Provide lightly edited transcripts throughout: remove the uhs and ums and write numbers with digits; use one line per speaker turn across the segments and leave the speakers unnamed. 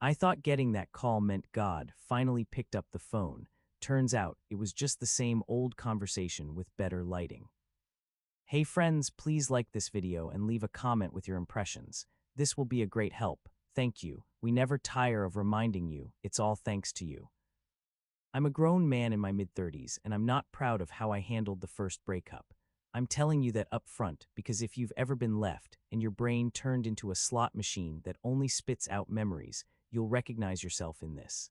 I thought getting that call meant God finally picked up the phone. Turns out it was just the same old conversation with better lighting. Hey friends, please like this video and leave a comment with your impressions. This will be a great help. Thank you. We never tire of reminding you, it's all thanks to you. I'm a grown man in my mid-30s, and I'm not proud of how I handled the first breakup. I'm telling you that up front because if you've ever been left and your brain turned into a slot machine that only spits out memories, you'll recognize yourself in this.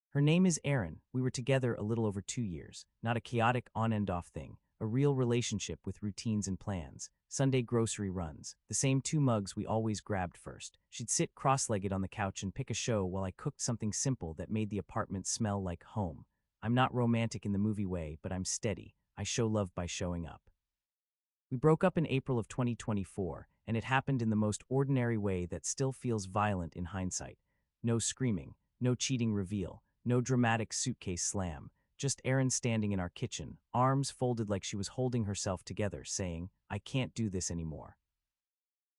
Her name is Erin. We were together a little over 2 years, not a chaotic on-and-off thing, a real relationship with routines and plans. Sunday grocery runs, the same 2 mugs we always grabbed first. She'd sit cross-legged on the couch and pick a show while I cooked something simple that made the apartment smell like home. I'm not romantic in the movie way, but I'm steady. I show love by showing up. We broke up in April of 2024, and it happened in the most ordinary way that still feels violent in hindsight. No screaming, no cheating reveal, no dramatic suitcase slam. Just Erin standing in our kitchen, arms folded like she was holding herself together, saying, "I can't do this anymore."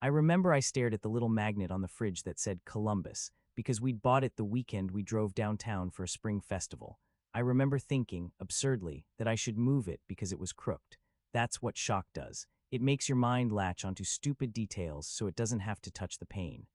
I remember I stared at the little magnet on the fridge that said Columbus, because we'd bought it the weekend we drove downtown for a spring festival. I remember thinking, absurdly, that I should move it because it was crooked. That's what shock does. It makes your mind latch onto stupid details so it doesn't have to touch the pain.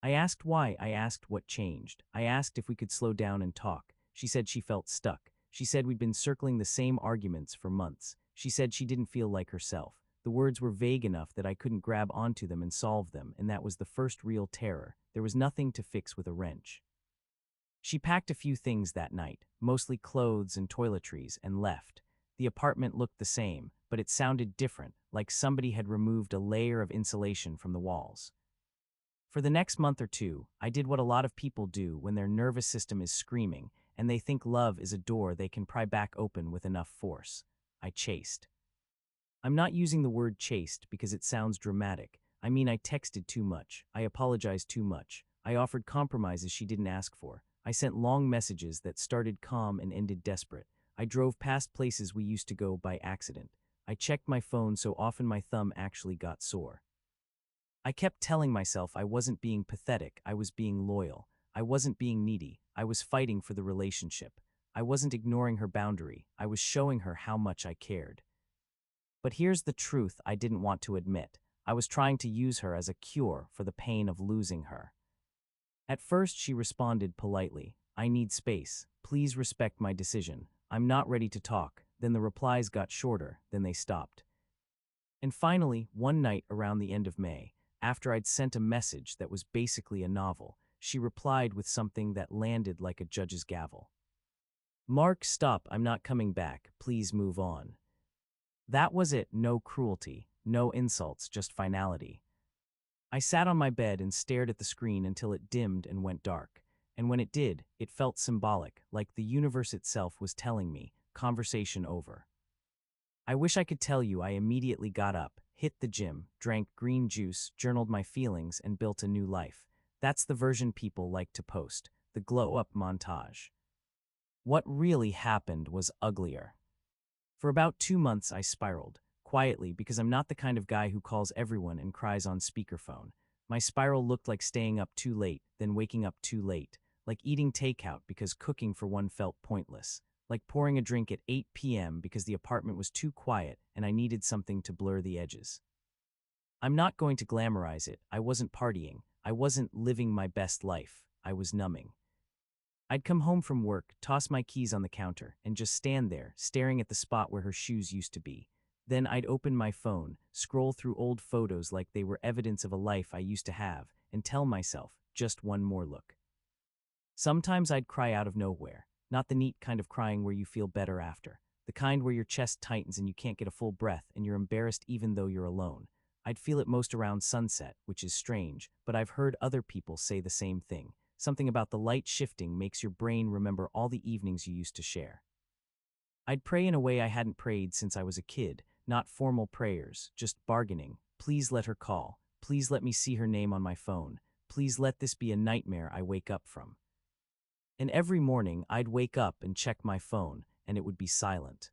I asked why, I asked what changed. I asked if we could slow down and talk. She said she felt stuck. She said we'd been circling the same arguments for months. She said she didn't feel like herself. The words were vague enough that I couldn't grab onto them and solve them, and that was the first real terror. There was nothing to fix with a wrench. She packed a few things that night, mostly clothes and toiletries, and left. The apartment looked the same, but it sounded different, like somebody had removed a layer of insulation from the walls. For the next month or two, I did what a lot of people do when their nervous system is screaming, and they think love is a door they can pry back open with enough force. I chased. I'm not using the word chased because it sounds dramatic. I mean, I texted too much. I apologized too much. I offered compromises she didn't ask for. I sent long messages that started calm and ended desperate. I drove past places we used to go by accident. I checked my phone so often my thumb actually got sore. I kept telling myself I wasn't being pathetic, I was being loyal. I wasn't being needy, I was fighting for the relationship. I wasn't ignoring her boundary, I was showing her how much I cared. But here's the truth I didn't want to admit. I was trying to use her as a cure for the pain of losing her. At first she responded politely, "I need space. Please respect my decision. I'm not ready to talk." Then the replies got shorter, then they stopped. And finally, one night around the end of May, after I'd sent a message that was basically a novel, she replied with something that landed like a judge's gavel. "Mark, stop, I'm not coming back. Please move on." That was it, no cruelty, no insults, just finality. I sat on my bed and stared at the screen until it dimmed and went dark. And when it did, it felt symbolic, like the universe itself was telling me, conversation over. I wish I could tell you I immediately got up, hit the gym, drank green juice, journaled my feelings, and built a new life. That's the version people like to post, the glow-up montage. What really happened was uglier. For about 2 months I spiraled, quietly because I'm not the kind of guy who calls everyone and cries on speakerphone. My spiral looked like staying up too late, then waking up too late, like eating takeout because cooking for one felt pointless, like pouring a drink at 8 p.m. because the apartment was too quiet and I needed something to blur the edges. I'm not going to glamorize it. I wasn't partying. I wasn't living my best life. I was numbing. I'd come home from work, toss my keys on the counter, and just stand there, staring at the spot where her shoes used to be. Then I'd open my phone, scroll through old photos like they were evidence of a life I used to have, and tell myself, just one more look. Sometimes I'd cry out of nowhere, not the neat kind of crying where you feel better after, the kind where your chest tightens and you can't get a full breath and you're embarrassed even though you're alone. I'd feel it most around sunset, which is strange, but I've heard other people say the same thing. Something about the light shifting makes your brain remember all the evenings you used to share. I'd pray in a way I hadn't prayed since I was a kid, not formal prayers, just bargaining. Please let her call. Please let me see her name on my phone. Please let this be a nightmare I wake up from. And every morning I'd wake up and check my phone, and it would be silent.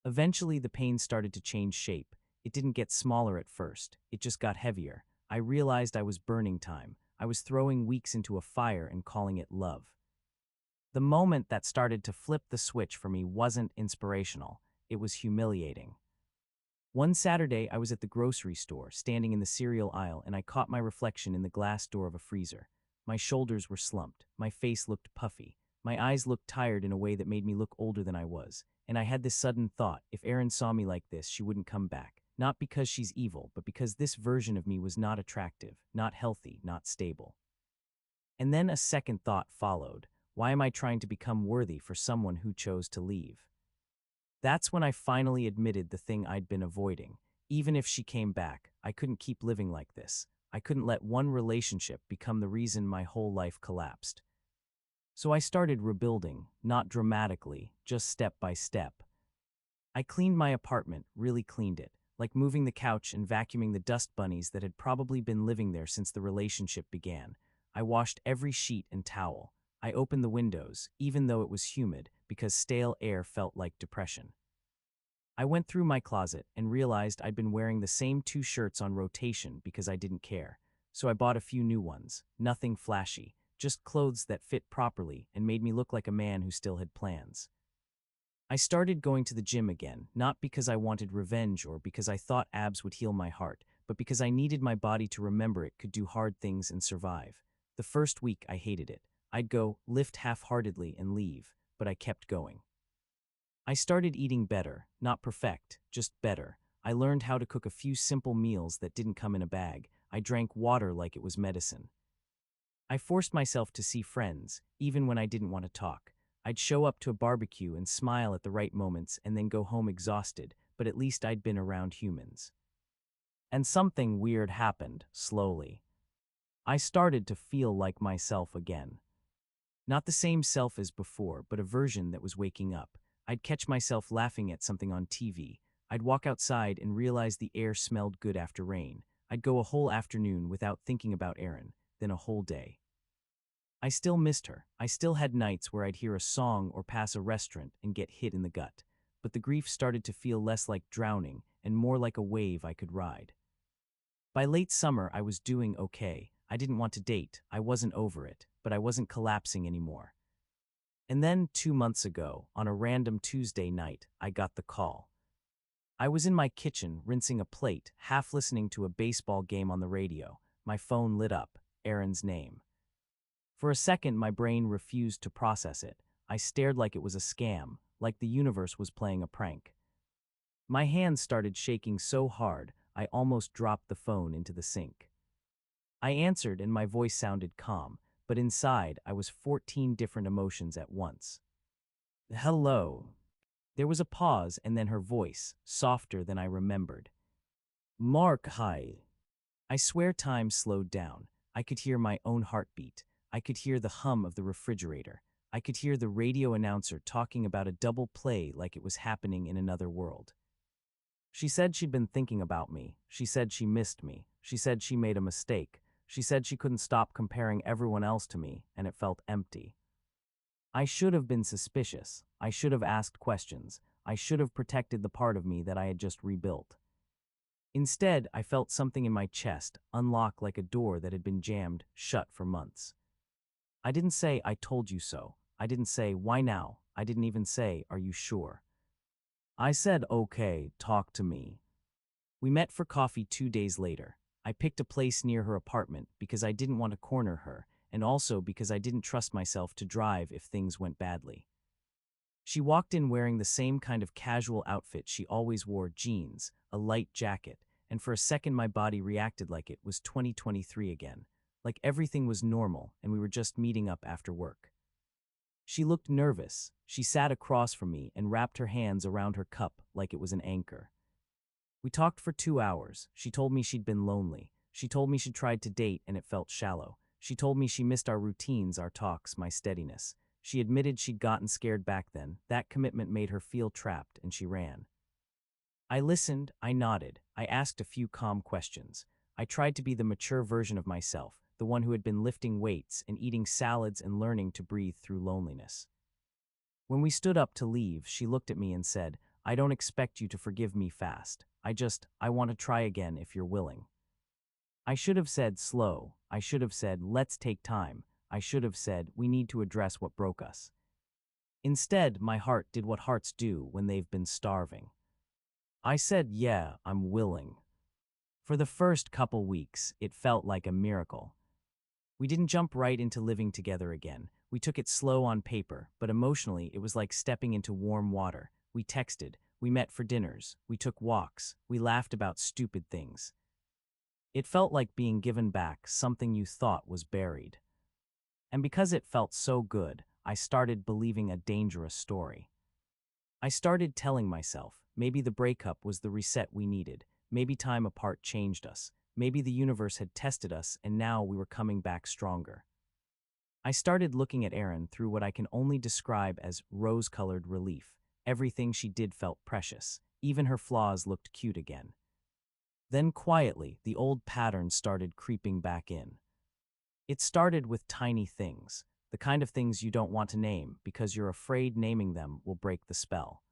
Eventually the pain started to change shape. It didn't get smaller at first, it just got heavier. I realized I was burning time. I was throwing weeks into a fire and calling it love. The moment that started to flip the switch for me wasn't inspirational, it was humiliating. One Saturday, I was at the grocery store, standing in the cereal aisle, and I caught my reflection in the glass door of a freezer. My shoulders were slumped, my face looked puffy, my eyes looked tired in a way that made me look older than I was, and I had this sudden thought, if Erin saw me like this, she wouldn't come back. Not because she's evil, but because this version of me was not attractive, not healthy, not stable. And then a second thought followed. Why am I trying to become worthy for someone who chose to leave? That's when I finally admitted the thing I'd been avoiding. Even if she came back, I couldn't keep living like this. I couldn't let one relationship become the reason my whole life collapsed. So I started rebuilding, not dramatically, just step by step. I cleaned my apartment, really cleaned it, like moving the couch and vacuuming the dust bunnies that had probably been living there since the relationship began. I washed every sheet and towel. I opened the windows, even though it was humid, because stale air felt like depression. I went through my closet and realized I'd been wearing the same 2 shirts on rotation because I didn't care. So I bought a few new ones, nothing flashy, just clothes that fit properly and made me look like a man who still had plans. I started going to the gym again, not because I wanted revenge or because I thought abs would heal my heart, but because I needed my body to remember it could do hard things and survive. The first week I hated it. I'd go, lift half-heartedly and leave, but I kept going. I started eating better, not perfect, just better. I learned how to cook a few simple meals that didn't come in a bag. I drank water like it was medicine. I forced myself to see friends, even when I didn't want to talk. I'd show up to a barbecue and smile at the right moments and then go home exhausted, but at least I'd been around humans. And something weird happened, slowly. I started to feel like myself again. Not the same self as before, but a version that was waking up. I'd catch myself laughing at something on TV. I'd walk outside and realize the air smelled good after rain. I'd go a whole afternoon without thinking about Erin, then a whole day. I still missed her. I still had nights where I'd hear a song or pass a restaurant and get hit in the gut. But the grief started to feel less like drowning and more like a wave I could ride. By late summer, I was doing okay. I didn't want to date. I wasn't over it, but I wasn't collapsing anymore. And then 2 months ago, on a random Tuesday night, I got the call. I was in my kitchen, rinsing a plate, half listening to a baseball game on the radio. My phone lit up, Erin's name. For a second, my brain refused to process it. I stared like it was a scam, like the universe was playing a prank. My hands started shaking so hard, I almost dropped the phone into the sink. I answered and my voice sounded calm, but inside I was 14 different emotions at once. Hello. There was a pause and then her voice, softer than I remembered. Mark, hi. I swear time slowed down. I could hear my own heartbeat. I could hear the hum of the refrigerator. I could hear the radio announcer talking about a double play like it was happening in another world. She said she'd been thinking about me. She said she missed me. She said she made a mistake. She said she couldn't stop comparing everyone else to me, and it felt empty. I should have been suspicious. I should have asked questions. I should have protected the part of me that I had just rebuilt. Instead, I felt something in my chest unlock like a door that had been jammed shut for months. I didn't say, I told you so. I didn't say, why now? I didn't even say, are you sure? I said, okay, talk to me. We met for coffee 2 days later. I picked a place near her apartment because I didn't want to corner her, and also because I didn't trust myself to drive if things went badly. She walked in wearing the same kind of casual outfit she always wore, jeans, a light jacket, and for a second my body reacted like it was 2023 again, like everything was normal and we were just meeting up after work. She looked nervous. She sat across from me and wrapped her hands around her cup like it was an anchor. We talked for 2 hours. She told me she'd been lonely. She told me she'd tried to date and it felt shallow. She told me she missed our routines, our talks, my steadiness. She admitted she'd gotten scared back then. That commitment made her feel trapped and she ran. I listened, I nodded, I asked a few calm questions. I tried to be the mature version of myself, the one who had been lifting weights and eating salads and learning to breathe through loneliness. When we stood up to leave, she looked at me and said, I don't expect you to forgive me fast. I want to try again if you're willing. I should have said slow. I should have said let's take time. I should have said we need to address what broke us. Instead, my heart did what hearts do when they've been starving. I said, yeah, I'm willing. For the first couple weeks, it felt like a miracle. We didn't jump right into living together again. We took it slow on paper, but emotionally, it was like stepping into warm water. We texted, we met for dinners, we took walks, we laughed about stupid things. It felt like being given back something you thought was buried. And because it felt so good, I started believing a dangerous story. I started telling myself, maybe the breakup was the reset we needed, maybe time apart changed us, maybe the universe had tested us and now we were coming back stronger. I started looking at Erin through what I can only describe as rose-colored relief. Everything she did felt precious. Even her flaws looked cute again. Then quietly, the old pattern started creeping back in. It started with tiny things, the kind of things you don't want to name because you're afraid naming them will break the spell.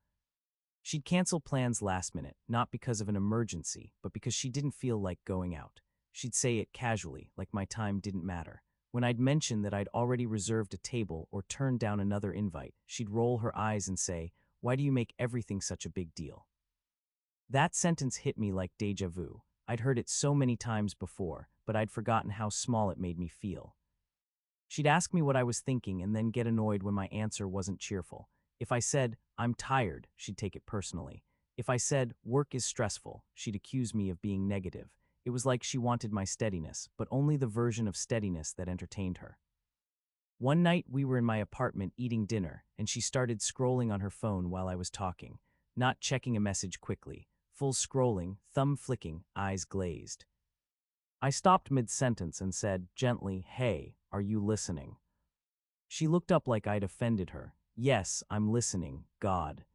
She'd cancel plans last minute, not because of an emergency, but because she didn't feel like going out. She'd say it casually, like my time didn't matter. When I'd mention that I'd already reserved a table or turned down another invite, she'd roll her eyes and say, "Why do you make everything such a big deal?" That sentence hit me like déjà vu. I'd heard it so many times before, but I'd forgotten how small it made me feel. She'd ask me what I was thinking and then get annoyed when my answer wasn't cheerful. If I said, "I'm tired," she'd take it personally. If I said, "Work is stressful," she'd accuse me of being negative. It was like she wanted my steadiness, but only the version of steadiness that entertained her. One night we were in my apartment eating dinner, and she started scrolling on her phone while I was talking, not checking a message quickly, full scrolling, thumb flicking, eyes glazed. I stopped mid-sentence and said, gently, "Hey, are you listening?" She looked up like I'd offended her. "Yes, I'm listening, God."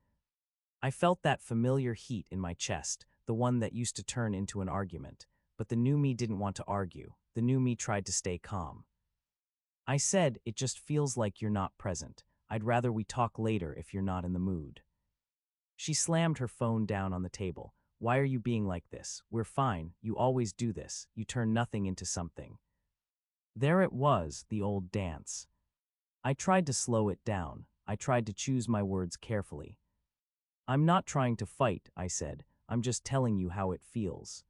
I felt that familiar heat in my chest, the one that used to turn into an argument. But the new me didn't want to argue. The new me tried to stay calm. I said, "It just feels like you're not present. I'd rather we talk later if you're not in the mood." She slammed her phone down on the table. "Why are you being like this? We're fine. You always do this. You turn nothing into something." There it was, the old dance. I tried to slow it down. I tried to choose my words carefully. "I'm not trying to fight," I said. "I'm just telling you how it feels."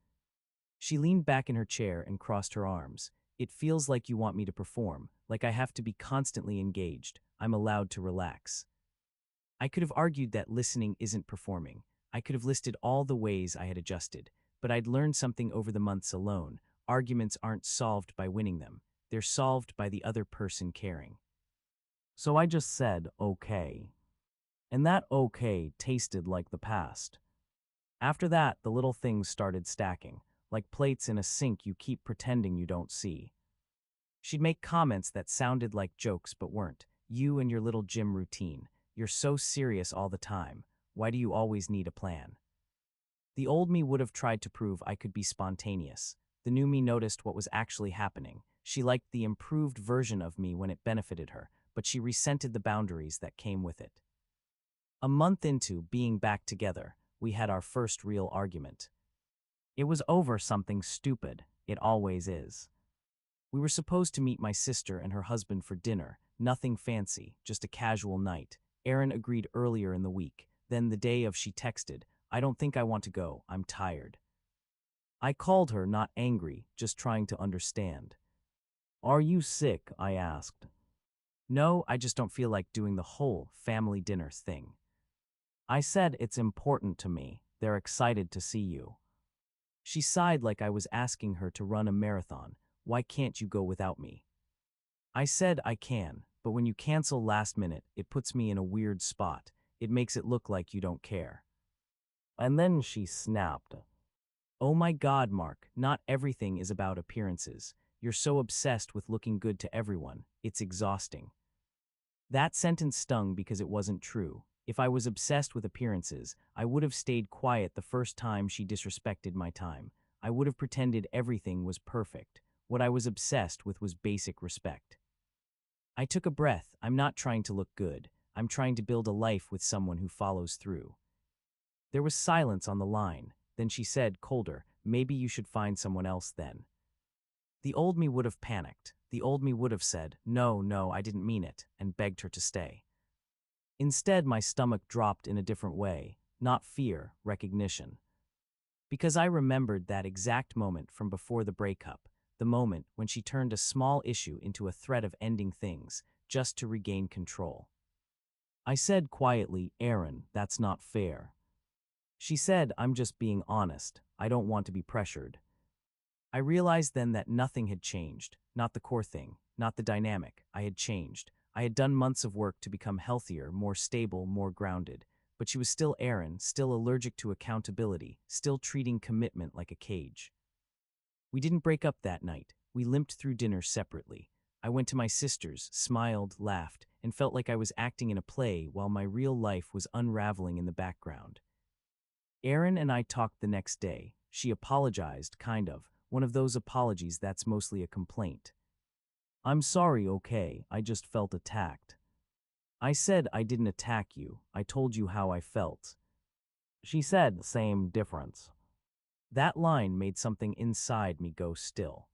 She leaned back in her chair and crossed her arms. "It feels like you want me to perform, like I have to be constantly engaged. I'm allowed to relax." I could have argued that listening isn't performing. I could have listed all the ways I had adjusted, but I'd learned something over the months alone. Arguments aren't solved by winning them. They're solved by the other person caring. So I just said, "Okay." And that okay tasted like the past. After that, the little things started stacking, like plates in a sink you keep pretending you don't see. She'd make comments that sounded like jokes but weren't. "You and your little gym routine. You're so serious all the time. Why do you always need a plan?" The old me would have tried to prove I could be spontaneous. The new me noticed what was actually happening. She liked the improved version of me when it benefited her, but she resented the boundaries that came with it. A month into being back together, we had our first real argument. It was over something stupid. It always is. We were supposed to meet my sister and her husband for dinner. Nothing fancy, just a casual night. Erin agreed earlier in the week. Then the day of she texted, "I don't think I want to go. I'm tired." I called her, not angry, just trying to understand. "Are you sick?" I asked. "No, I just don't feel like doing the whole family dinner thing." I said, "It's important to me. They're excited to see you." She sighed like I was asking her to run a marathon. "Why can't you go without me?" I said, "I can, but when you cancel last minute, it puts me in a weird spot. It makes it look like you don't care." And then she snapped. "Oh my God, Mark, not everything is about appearances. You're so obsessed with looking good to everyone. It's exhausting." That sentence stung because it wasn't true. If I was obsessed with appearances, I would have stayed quiet the first time she disrespected my time. I would have pretended everything was perfect. What I was obsessed with was basic respect. I took a breath. I'm not trying to look good. I'm trying to build a life with someone who follows through. There was silence on the line. Then she said, colder, "Maybe you should find someone else then." The old me would have panicked. The old me would have said, "No, no, I didn't mean it," and begged her to stay. Instead, my stomach dropped in a different way, not fear, recognition. Because I remembered that exact moment from before the breakup, the moment when she turned a small issue into a threat of ending things, just to regain control. I said quietly, "Aaron, that's not fair." She said, "I'm just being honest. I don't want to be pressured." I realized then that nothing had changed, not the core thing, not the dynamic. I had changed. I had done months of work to become healthier, more stable, more grounded. But she was still Aaron, still allergic to accountability, still treating commitment like a cage. We didn't break up that night. We limped through dinner separately. I went to my sister's, smiled, laughed, and felt like I was acting in a play while my real life was unraveling in the background. Aaron and I talked the next day. She apologized, kind of. One of those apologies that's mostly a complaint. "I'm sorry, okay, I just felt attacked." I said, "I didn't attack you. I told you how I felt." She said, "Same difference." That line made something inside me go still.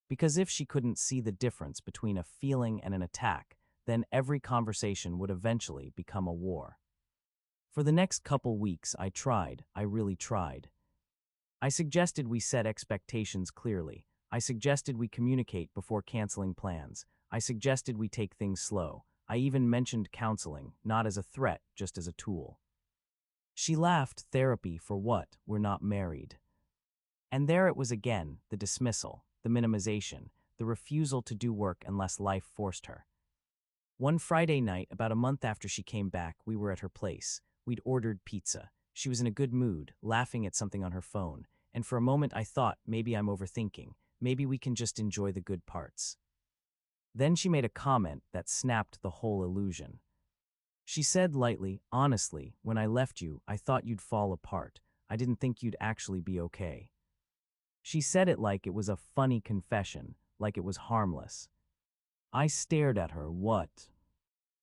Because if she couldn't see the difference between a feeling and an attack, then every conversation would eventually become a war. For the next couple weeks, I really tried. I suggested we set expectations clearly. I suggested we communicate before canceling plans. I suggested we take things slow. I even mentioned counseling, not as a threat, just as a tool. She laughed. "Therapy for what? We're not married." And there it was again, the dismissal, the minimization, the refusal to do work unless life forced her. One Friday night, about a month after she came back, we were at her place. We'd ordered pizza. She was in a good mood, laughing at something on her phone, and for a moment I thought, maybe I'm overthinking, maybe we can just enjoy the good parts. Then she made a comment that snapped the whole illusion. She said lightly, "Honestly, when I left you, I thought you'd fall apart. I didn't think you'd actually be okay." She said it like it was a funny confession, like it was harmless. I stared at her. "What?"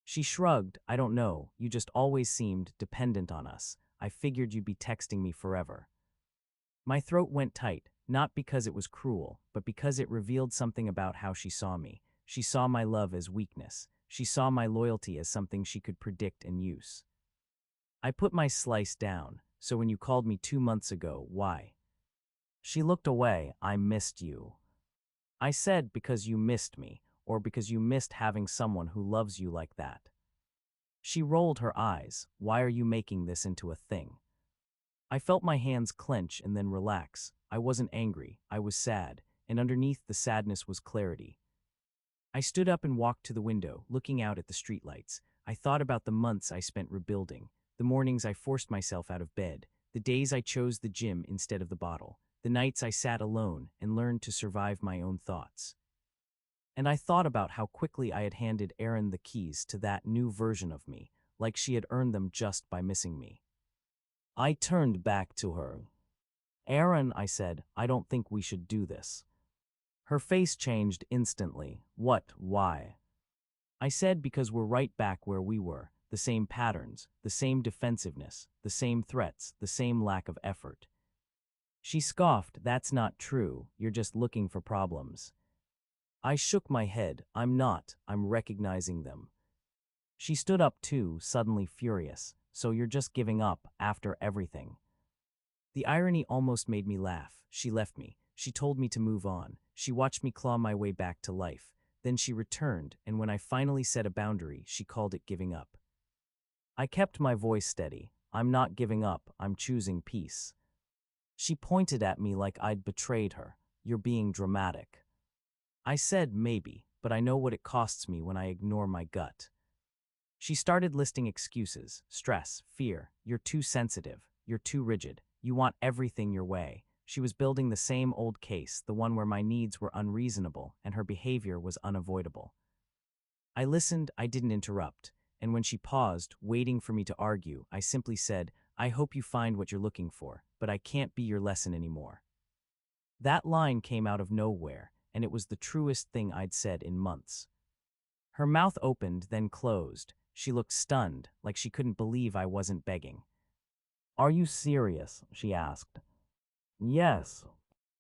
She shrugged. "I don't know, you just always seemed dependent on us. I figured you'd be texting me forever." My throat went tight, not because it was cruel, but because it revealed something about how she saw me. She saw my love as weakness. She saw my loyalty as something she could predict and use. I put my slice down. "So when you called me 2 months ago, why?" She looked away. "I missed you." I said, "Because you missed me, or because you missed having someone who loves you like that." She rolled her eyes. "Why are you making this into a thing?" I felt my hands clench and then relax. I wasn't angry, I was sad, and underneath the sadness was clarity. I stood up and walked to the window, looking out at the streetlights. I thought about the months I spent rebuilding, the mornings I forced myself out of bed, the days I chose the gym instead of the bottle, the nights I sat alone and learned to survive my own thoughts. And I thought about how quickly I had handed Erin the keys to that new version of me, like she had earned them just by missing me. I turned back to her. "Erin," I said, "I don't think we should do this." Her face changed instantly. "What? Why?" I said, "Because we're right back where we were. The same patterns, the same defensiveness, the same threats, the same lack of effort." She scoffed. "That's not true. You're just looking for problems." I shook my head. "I'm not. I'm recognizing them." She stood up too, suddenly furious. "So you're just giving up after everything?" The irony almost made me laugh. She left me. She told me to move on. She watched me claw my way back to life. Then she returned, and when I finally set a boundary, she called it giving up. I kept my voice steady. "I'm not giving up. I'm choosing peace." She pointed at me like I'd betrayed her. "You're being dramatic." I said, "Maybe, but I know what it costs me when I ignore my gut." She started listing excuses: stress, fear, "You're too sensitive, you're too rigid, you want everything your way." She was building the same old case, the one where my needs were unreasonable and her behavior was unavoidable. I listened, I didn't interrupt, and when she paused, waiting for me to argue, I simply said, "I hope you find what you're looking for, but I can't be your lesson anymore." That line came out of nowhere, and it was the truest thing I'd said in months. Her mouth opened, then closed. She looked stunned, like she couldn't believe I wasn't begging. "Are you serious?" she asked. "Yes."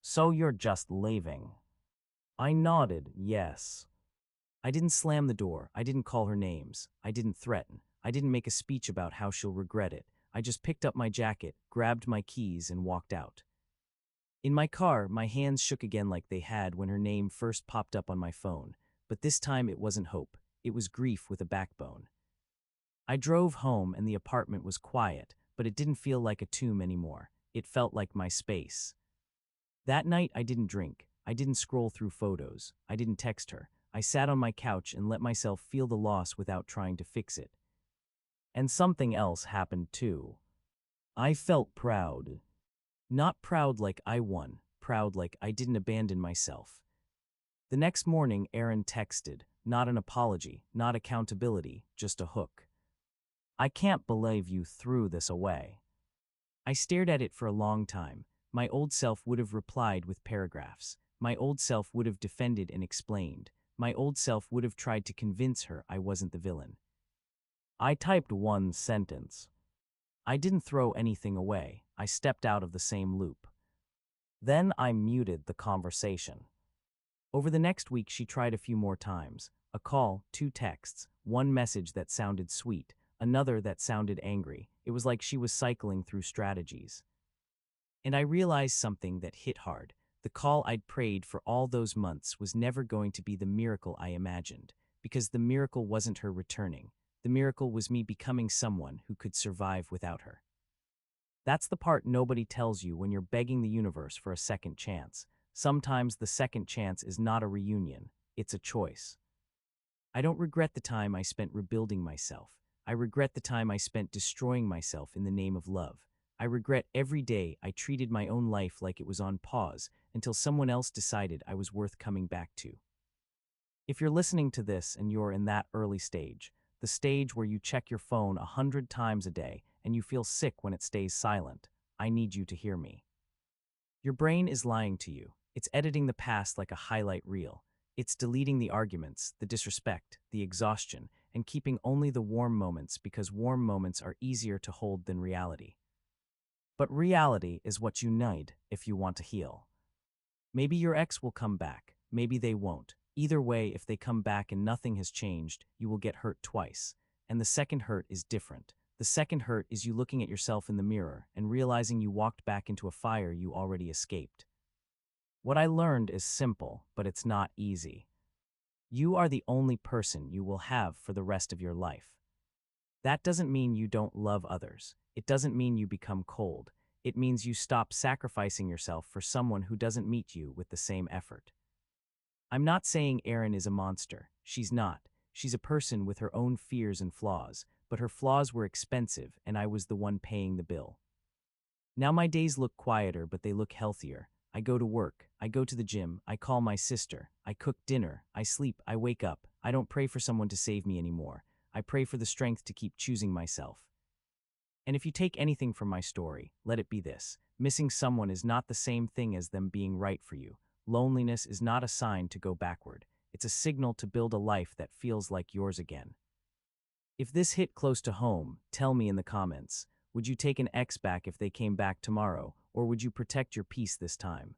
"So you're just leaving?" I nodded, yes. I didn't slam the door. I didn't call her names. I didn't threaten. I didn't make a speech about how she'll regret it. I just picked up my jacket, grabbed my keys, and walked out. In my car, my hands shook again like they had when her name first popped up on my phone, but this time it wasn't hope. It was grief with a backbone. I drove home and the apartment was quiet, but it didn't feel like a tomb anymore. It felt like my space. That night I didn't drink. I didn't scroll through photos. I didn't text her. I sat on my couch and let myself feel the loss without trying to fix it. And something else happened too. I felt proud. Not proud like I won, proud like I didn't abandon myself. The next morning, Aaron texted, not an apology, not accountability, just a hook. I can't believe you threw this away. I stared at it for a long time. My old self would have replied with paragraphs. My old self would have defended and explained. My old self would have tried to convince her I wasn't the villain. I typed one sentence. I didn't throw anything away. I stepped out of the same loop. Then I muted the conversation. Over the next week, she tried a few more times. A call, 2 texts, one message that sounded sweet, another that sounded angry. It was like she was cycling through strategies. And I realized something that hit hard. The call I'd prayed for all those months was never going to be the miracle I imagined, because the miracle wasn't her returning. The miracle was me becoming someone who could survive without her. That's the part nobody tells you when you're begging the universe for a second chance. Sometimes the second chance is not a reunion, it's a choice. I don't regret the time I spent rebuilding myself. I regret the time I spent destroying myself in the name of love. I regret every day I treated my own life like it was on pause until someone else decided I was worth coming back to. If you're listening to this and you're in that early stage, the stage where you check your phone 100 times a day and you feel sick when it stays silent, I need you to hear me. Your brain is lying to you. It's editing the past like a highlight reel. It's deleting the arguments, the disrespect, the exhaustion, and keeping only the warm moments because warm moments are easier to hold than reality. But reality is what you need if you want to heal. Maybe your ex will come back. Maybe they won't. Either way, if they come back and nothing has changed, you will get hurt twice. And the second hurt is different. The second hurt is you looking at yourself in the mirror and realizing you walked back into a fire you already escaped. What I learned is simple, but it's not easy. You are the only person you will have for the rest of your life. That doesn't mean you don't love others. It doesn't mean you become cold. It means you stop sacrificing yourself for someone who doesn't meet you with the same effort. I'm not saying Erin is a monster. She's not. She's a person with her own fears and flaws, but her flaws were expensive and I was the one paying the bill. Now my days look quieter, but they look healthier. I go to work, I go to the gym, I call my sister, I cook dinner, I sleep, I wake up. I don't pray for someone to save me anymore. I pray for the strength to keep choosing myself. And if you take anything from my story, let it be this. Missing someone is not the same thing as them being right for you. Loneliness is not a sign to go backward. It's a signal to build a life that feels like yours again. If this hit close to home, tell me in the comments. Would you take an ex back if they came back tomorrow, or would you protect your peace this time?